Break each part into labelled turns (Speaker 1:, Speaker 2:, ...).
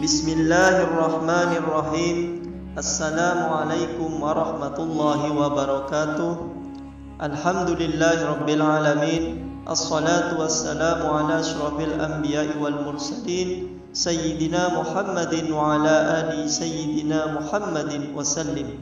Speaker 1: Bismillahirrahmanirrahim. Assalamualaikum warahmatullahi wabarakatuh. Alhamdulillahirabbil alamin. Assalatu wassalamu ala asyrafil anbiya'i wal mursalin sayyidina Muhammadin wa ala ali sayyidina Muhammadin wasallim.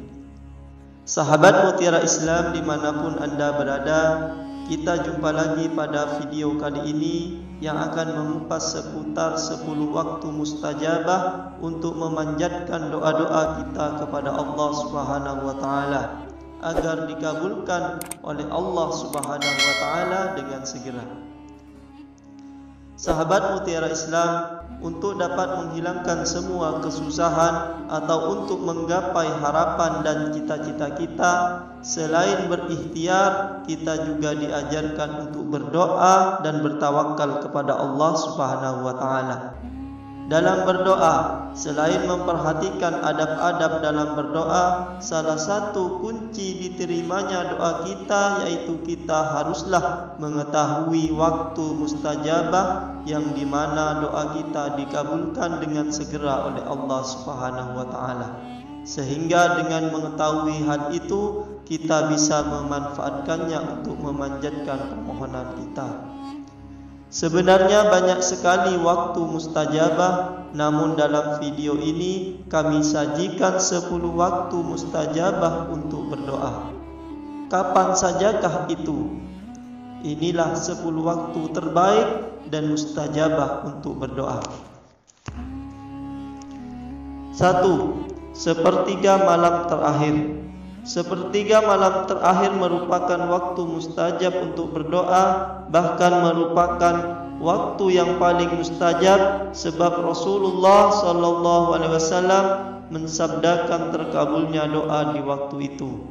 Speaker 1: Sahabat Mutiara Islam dimanapun Anda berada, kita jumpa lagi pada video kali ini yang akan mengupas seputar 10 waktu mustajabah untuk memanjatkan doa-doa kita kepada Allah Subhanahu wa taala agar dikabulkan oleh Allah Subhanahu wa taala dengan segera. Sahabat Mutiara Islam, untuk dapat menghilangkan semua kesusahan atau untuk menggapai harapan dan cita-cita kita, selain berikhtiar, kita juga diajarkan untuk berdoa dan bertawakal kepada Allah Subhanahu wa taala. Dalam berdoa, selain memperhatikan adab-adab dalam berdoa, salah satu kunci diterimanya doa kita yaitu kita haruslah mengetahui waktu mustajabah yang dimana doa kita dikabulkan dengan segera oleh Allah Subhanahu wa taala. Sehingga dengan mengetahui hal itu, kita bisa memanfaatkannya untuk memanjatkan permohonan kita. Sebenarnya banyak sekali waktu mustajabah, namun dalam video ini kami sajikan 10 waktu mustajabah untuk berdoa. Kapan sajakah itu? Inilah 10 waktu terbaik dan mustajabah untuk berdoa. 1. Sepertiga malam terakhir. Sepertiga malam terakhir merupakan waktu mustajab untuk berdoa, bahkan merupakan waktu yang paling mustajab sebab Rasulullah SAW mensabdakan terkabulnya doa di waktu itu.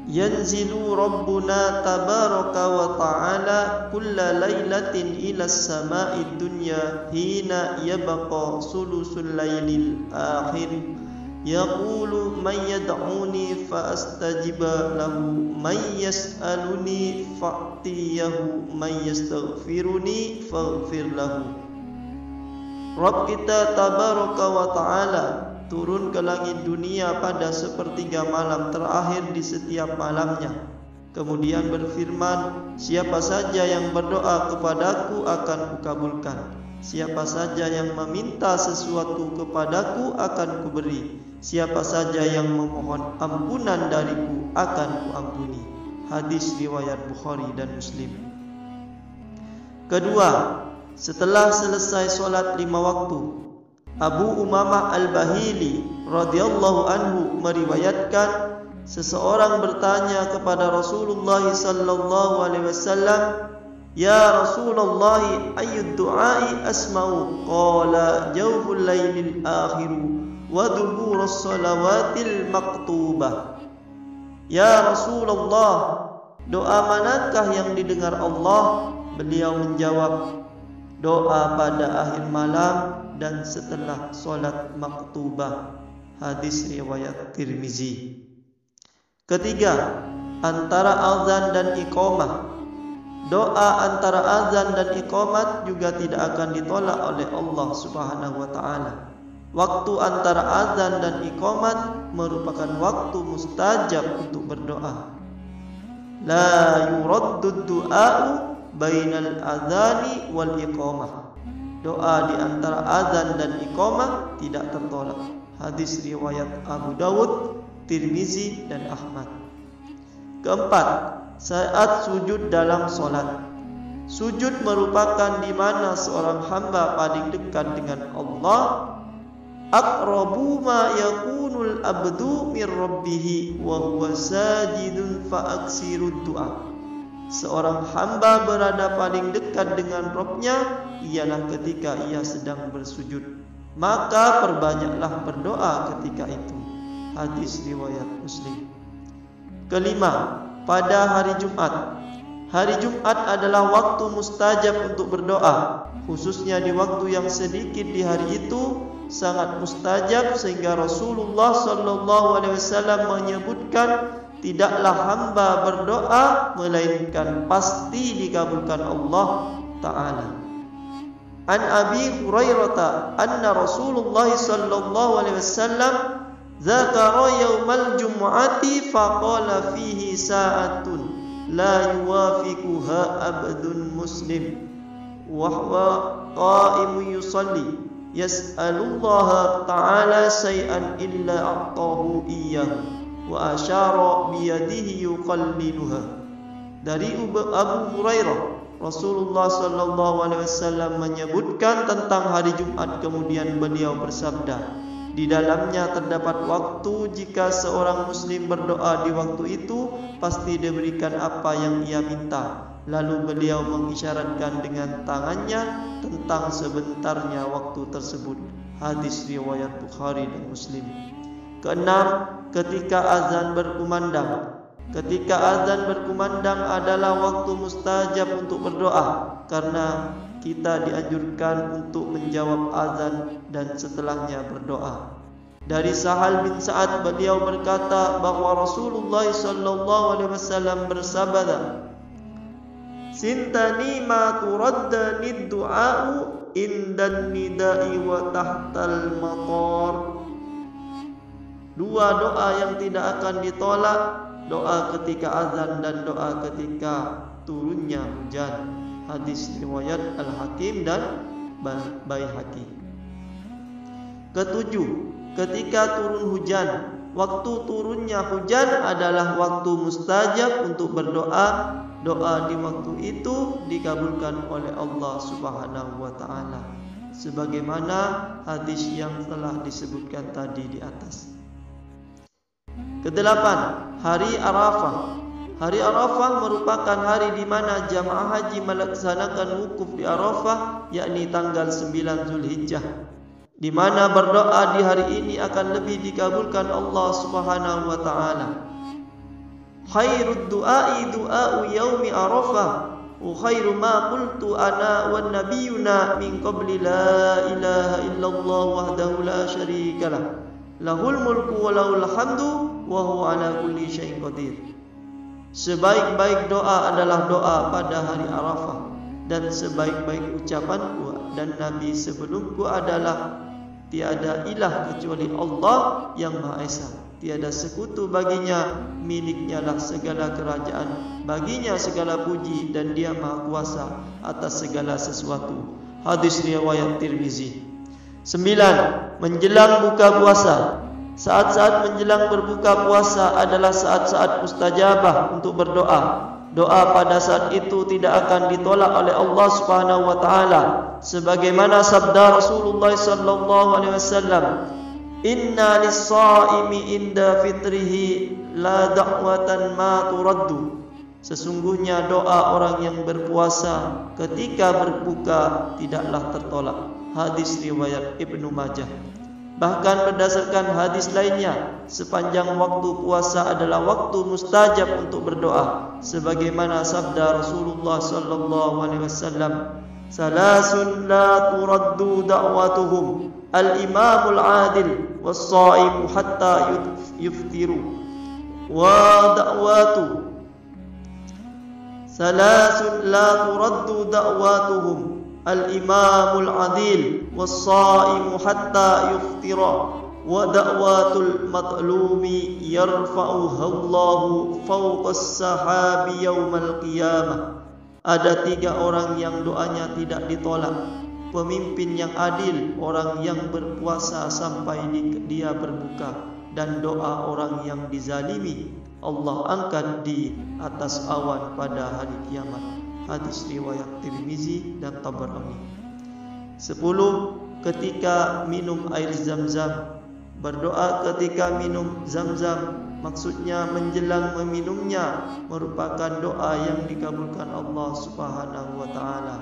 Speaker 1: Yanzilu Rabbuna tabaraka wa ta'ala kulla laylatin ila as-sama'id dunya hina yabqa sulusul laylil akhir. Yaqulu man yad'uni fa astajiba lahu, man yas'aluni fa'tiyahu, man yastaghfiruni faghfir lahu. Rabb kita tabaraka wa ta'ala turun ke langit dunia pada sepertiga malam terakhir di setiap malamnya. Kemudian berfirman, siapa saja yang berdoa kepadaku akan kukabulkan. Siapa saja yang meminta sesuatu kepadaku akan kuberi. Siapa saja yang memohon ampunan dariku akan kuampuni. Hadis riwayat Bukhari dan Muslim. Kedua, setelah selesai solat 5 waktu, Abu Umamah Al-Bahili radhiyallahu anhu meriwayatkan seseorang bertanya kepada Rasulullah sallallahu alaihi wasallam, "Ya Rasulullah, ayyud du'ai asma'u?" Qala jawful lailil akhiru wa duburus salawatil maktubah. Ya Rasulullah, doa manakah yang didengar Allah? Beliau menjawab, doa pada akhir malam dan setelah solat maktubah. Hadis riwayat Tirmizi. Ketiga, antara azan dan iqamah. Doa antara azan dan iqamat juga tidak akan ditolak oleh Allah Subhanahu wa taala. Waktu antara azan dan iqamat merupakan waktu mustajab untuk berdoa. La yuraddu du'a'u bainal azani wal iqamah. Doa di antara azan dan iqamah tidak tertolak. Hadis riwayat Abu Dawud, Tirmizi dan Ahmad. Keempat, saat sujud dalam solat. Sujud merupakan di mana seorang hamba paling dekat dengan Allah. Aqrabu ma yakunul abdu mir rabbih wa huwa sajidun fa aksirud du'a. Seorang hamba berada paling dekat dengan Rabb-Nya ialah ketika ia sedang bersujud. Maka perbanyaklah berdoa ketika itu. Hadis riwayat Muslim. Kelima, pada hari Jumat. Hari Jumat adalah waktu mustajab untuk berdoa, khususnya di waktu yang sedikit di hari itu sangat mustajab sehingga Rasulullah SAW menyebutkan tidaklah hamba berdoa melainkan pasti dikabulkan Allah Ta'ala. An Abi Hurairah anna Rasulullah sallallahu alaihi wasallam dzakara yaumal jumu'ati faqala fihi sa'atun la yuwafiquha abdun muslim wa huwa qa'imun yusalli yas'alullaha ta'ala shay'an illa a'tahu iyyahu wa asyara biyadihi yuqalliluha. Dari Abu Hurairah, Rasulullah sallallahu alaihi wasallam menyebutkan tentang hari Jumat, kemudian beliau bersabda, di dalamnya terdapat waktu jika seorang muslim berdoa di waktu itu pasti diberikan apa yang ia minta. Lalu beliau mengisyaratkan dengan tangannya tentang sebentarnya waktu tersebut. Hadis riwayat Bukhari dan Muslim. Keenam, ketika azan berkumandang. Ketika azan berkumandang adalah waktu mustajab untuk berdoa, karena kita dianjurkan untuk menjawab azan dan setelahnya berdoa. Dari Sahal bin Sa'ad, beliau berkata bahwa Rasulullah sallallahu alaihi wasallam bersabda, "Sintani ma turaddani du'a'u indan nida'i wa tahtal matar." Dua doa yang tidak akan ditolak, doa ketika azan dan doa ketika turunnya hujan. Hadis riwayat Al-Hakim dan Baihaqi. Ketujuh, ketika turun hujan. Waktu turunnya hujan adalah waktu mustajab untuk berdoa. Doa di waktu itu dikabulkan oleh Allah Subhanahu wa taala, sebagaimana hadis yang telah disebutkan tadi di atas. Kedelapan, hari Arafah. Hari Arafah merupakan hari di mana jamaah haji melaksanakan wukuf di Arafah, yakni tanggal 9 Zulhijjah, di mana berdoa di hari ini akan lebih dikabulkan Allah Subhanahu wa taala. Khairud du'ai du'a'u yaumi Arafah wa khairu ma qultu ana wan nabiyuna min qabli la ilaha illallah wahdahu la syarika lah lahul mulku wa lahul hamdu wa huwa ala kulli syai'in qadir. Sebaik-baik doa adalah doa pada hari Arafah, dan sebaik-baik ucapanku dan Nabi sebelumku adalah tiada ilah kecuali Allah yang Maha Esa, tiada sekutu baginya, miliknya lah segala kerajaan, baginya segala puji, dan dia Maha Kuasa atas segala sesuatu. Hadis riwayat Tirmizi. 9. Menjelang buka puasa. Saat-saat menjelang berbuka puasa adalah saat-saat mustajabah untuk berdoa. Doa pada saat itu tidak akan ditolak oleh Allah Subhanahu wa taala, sebagaimana sabda Rasulullah sallallahu alaihi wasallam, "Inna lis-shaimi inda fitrihi la da'watan ma turaddu." Sesungguhnya doa orang yang berpuasa ketika berbuka tidaklah tertolak. Hadis riwayat Ibnu Majah. Bahkan berdasarkan hadis lainnya, sepanjang waktu puasa adalah waktu mustajab untuk berdoa, sebagaimana sabda Rasulullah sallallahu alaihi wasallam, "Salasun la turaddu da'watuhum al-imamul adil was-sha'imu hatta yuftiru wa da'watu Salasun la turaddu da'watuhum al-imamul adil was-sha'imu hatta yuftira wa da'watul matlumi yarfa'uha Allahu fawqas sahabi yaumal qiyamah." Ada 3 orang yang doanya tidak ditolak: pemimpin yang adil, orang yang berpuasa sampai dia berbuka, dan doa orang yang dizalimi Allah angkat di atas awan pada hari kiamat. Hadis riwayat Tirmizi dan Tabarani. 10. Ketika minum air Zam-Zam. Berdoa ketika minum Zam-Zam, maksudnya menjelang meminumnya, merupakan doa yang dikabulkan Allah Subhanahu wa taala.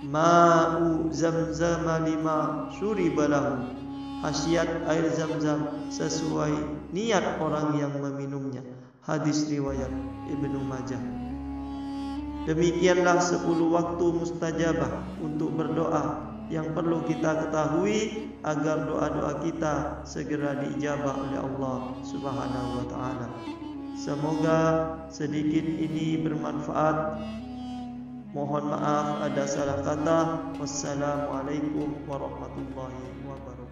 Speaker 1: Ma'u Zam-Zam lima syuriba lahu. Khasiat air Zam-Zam sesuai niat orang yang meminumnya. Hadis riwayat Ibnu Majah. Demikianlah 10 waktu mustajabah untuk berdoa yang perlu kita ketahui agar doa-doa kita segera diijabah oleh Allah Subhanahu wa taala. Semoga sedikit ini bermanfaat Mohon maaf ada salah kata. Wassalamualaikum warahmatullahi wabarakatuh.